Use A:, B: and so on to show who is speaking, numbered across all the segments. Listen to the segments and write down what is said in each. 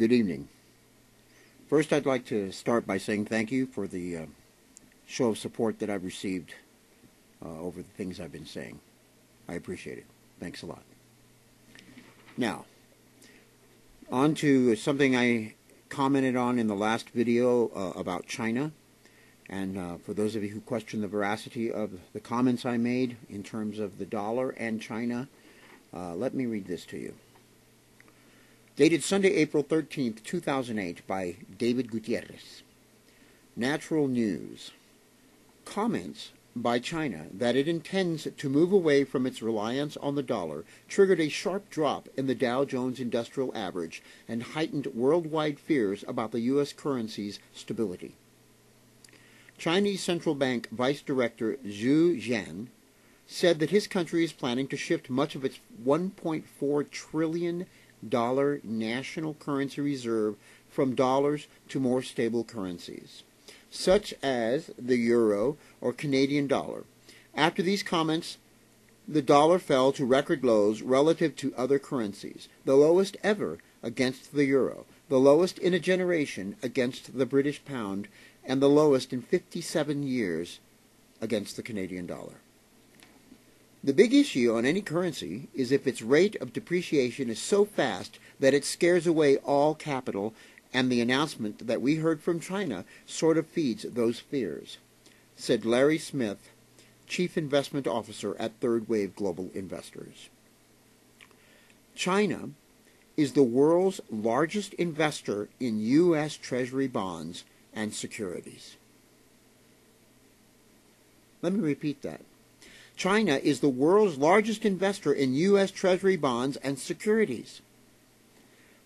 A: Good evening. First, I'd like to start by saying thank you for the show of support that I've received over the things I've been saying. I appreciate it. Thanks a lot. Now, on to something I commented on in the last video about China. And for those of you who question the veracity of the comments I made in terms of the dollar and China, let me read this to you. Dated Sunday, April 13th, 2008, by David Gutierrez. Natural News. Comments by China that it intends to move away from its reliance on the dollar triggered a sharp drop in the Dow Jones Industrial Average and heightened worldwide fears about the U.S. currency's stability. Chinese Central Bank Vice Director Zhu Jian said that his country is planning to shift much of its $1.4 trillion national currency reserve from dollars to more stable currencies, such as the euro or Canadian dollar. After these comments, the dollar fell to record lows relative to other currencies, the lowest ever against the euro, the lowest in a generation against the British pound, and the lowest in 57 years against the Canadian dollar. The big issue on any currency is if its rate of depreciation is so fast that it scares away all capital, and the announcement that we heard from China sort of feeds those fears, said Larry Smith, Chief Investment Officer at Third Wave Global Investors. China is the world's largest investor in U.S. Treasury bonds and securities. Let me repeat that. China is the world's largest investor in U.S. Treasury bonds and securities,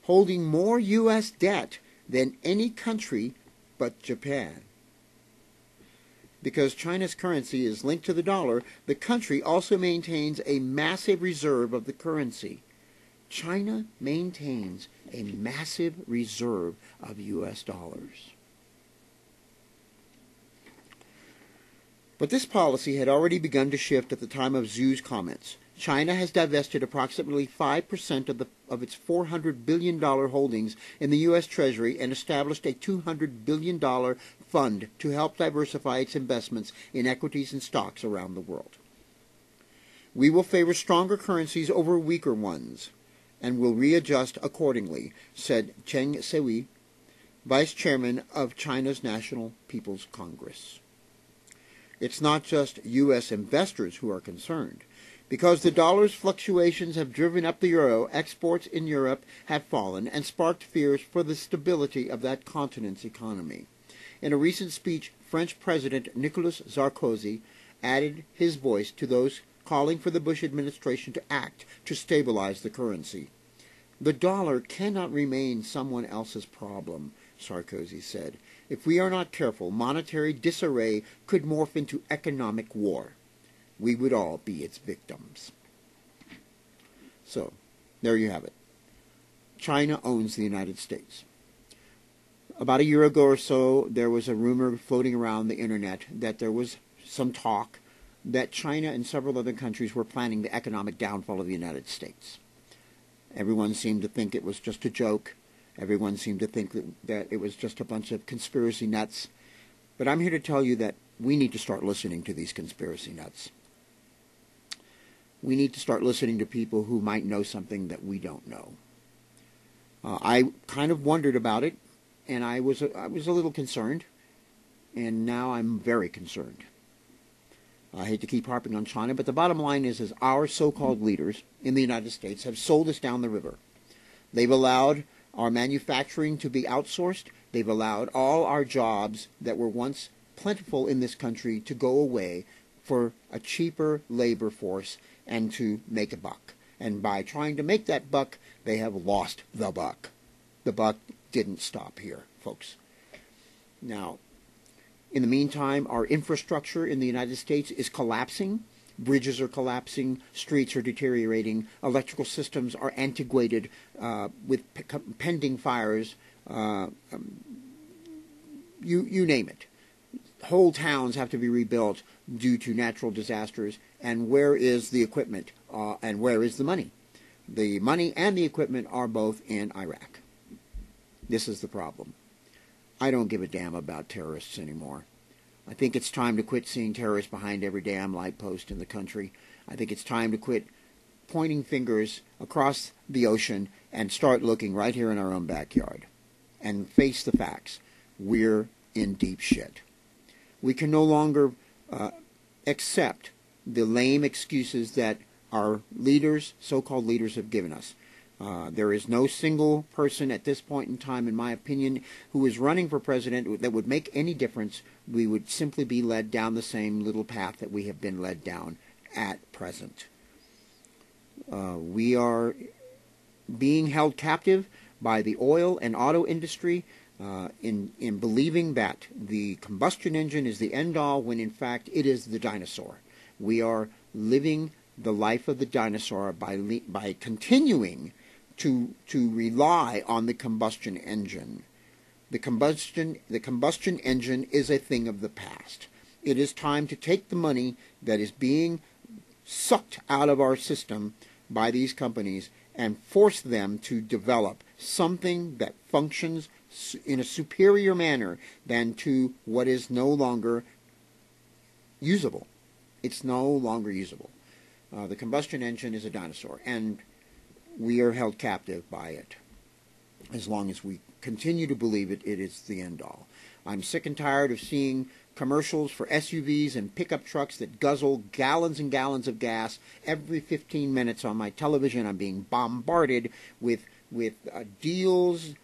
A: holding more U.S. debt than any country but Japan. Because China's currency is linked to the dollar, the country also maintains a massive reserve of the currency. China maintains a massive reserve of U.S. dollars. But this policy had already begun to shift at the time of Zhu's comments. China has divested approximately 5% of its $400 billion holdings in the U.S. Treasury and established a $200 billion fund to help diversify its investments in equities and stocks around the world. We will favor stronger currencies over weaker ones and will readjust accordingly, said Cheng Shui, Vice Chairman of China's National People's Congress. It's not just U.S. investors who are concerned. Because the dollar's fluctuations have driven up the euro, exports in Europe have fallen and sparked fears for the stability of that continent's economy. In a recent speech, French President Nicolas Sarkozy added his voice to those calling for the Bush administration to act to stabilize the currency. The dollar cannot remain someone else's problem, Sarkozy said. If we are not careful, monetary disarray could morph into economic war. We would all be its victims. So, there you have it. China owns the United States. About a year ago or so, there was a rumor floating around the internet that there was some talk that China and several other countries were planning the economic downfall of the United States. Everyone seemed to think it was just a joke. Everyone seemed to think that it was just a bunch of conspiracy nuts. But I'm here to tell you that we need to start listening to these conspiracy nuts. We need to start listening to people who might know something that we don't know. I kind of wondered about it, and I was a little concerned, and now I'm very concerned. I hate to keep harping on China, but the bottom line is our so-called leaders in the United States have sold us down the river. They've allowed our manufacturing to be outsourced. They've allowed all our jobs that were once plentiful in this country to go away for a cheaper labor force and to make a buck. And by trying to make that buck, they have lost the buck. The buck didn't stop here, folks. Now, in the meantime, our infrastructure in the United States is collapsing. Bridges are collapsing, streets are deteriorating, electrical systems are antiquated with pending fires, you name it. Whole towns have to be rebuilt due to natural disasters, and where is the equipment and where is the money? The money and the equipment are both in Iraq. This is the problem. I don't give a damn about terrorists anymore. I think it's time to quit seeing terrorists behind every damn light post in the country. I think it's time to quit pointing fingers across the ocean and start looking right here in our own backyard and face the facts. We're in deep shit. We can no longer accept the lame excuses that our leaders, so-called leaders, have given us. There is no single person at this point in time, in my opinion, who is running for president that would make any difference. We would simply be led down the same little path that we have been led down at present. We are being held captive by the oil and auto industry in believing that the combustion engine is the end-all when in fact it is the dinosaur. We are living the life of the dinosaur by continuing to rely on the combustion engine. The combustion engine is a thing of the past. It is time to take the money that is being sucked out of our system by these companies and force them to develop something that functions in a superior manner than to what is no longer usable. It's no longer usable. The combustion engine is a dinosaur, and we are held captive by it as long as we continue to believe it is the end-all. I'm sick and tired of seeing commercials for SUVs and pickup trucks that guzzle gallons and gallons of gas every 15 minutes on my television. I'm being bombarded with deals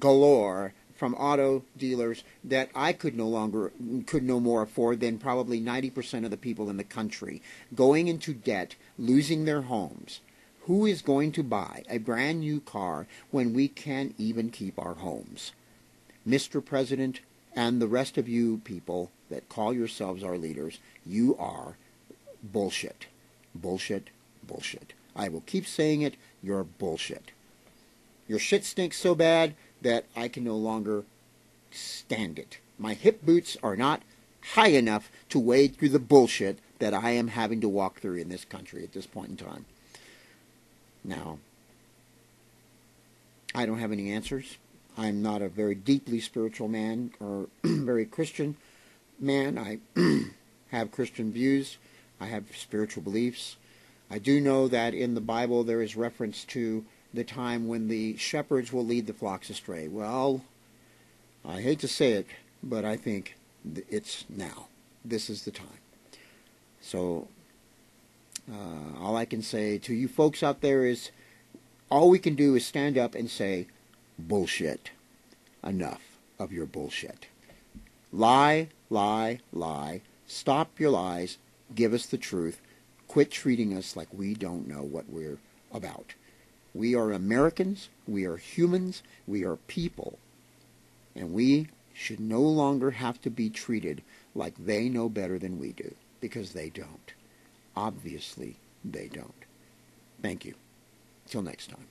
A: galore from auto dealers that I could no more afford than probably 90% of the people in the country, going into debt, losing their homes. Who is going to buy a brand new car when we can't even keep our homes? Mr. President, and the rest of you people that call yourselves our leaders, you are bullshit. Bullshit, bullshit. I will keep saying it, you're bullshit. Your shit stinks so bad that I can no longer stand it. My hip boots are not high enough to wade through the bullshit that I am having to walk through in this country at this point in time. Now, I don't have any answers. I'm not a very deeply spiritual man or very Christian man. I have Christian views. I have spiritual beliefs. I do know that in the Bible there is reference to the time when the shepherds will lead the flocks astray. Well, I hate to say it, but I think it's now. This is the time. So, all I can say to you folks out there is, all we can do is stand up and say, bullshit. Enough of your bullshit. Lie, lie, lie. Stop your lies. Give us the truth. Quit treating us like we don't know what we're about. We are Americans. We are humans. We are people. And we should no longer have to be treated like they know better than we do, because they don't. Obviously, they don't. Thank you. Till next time.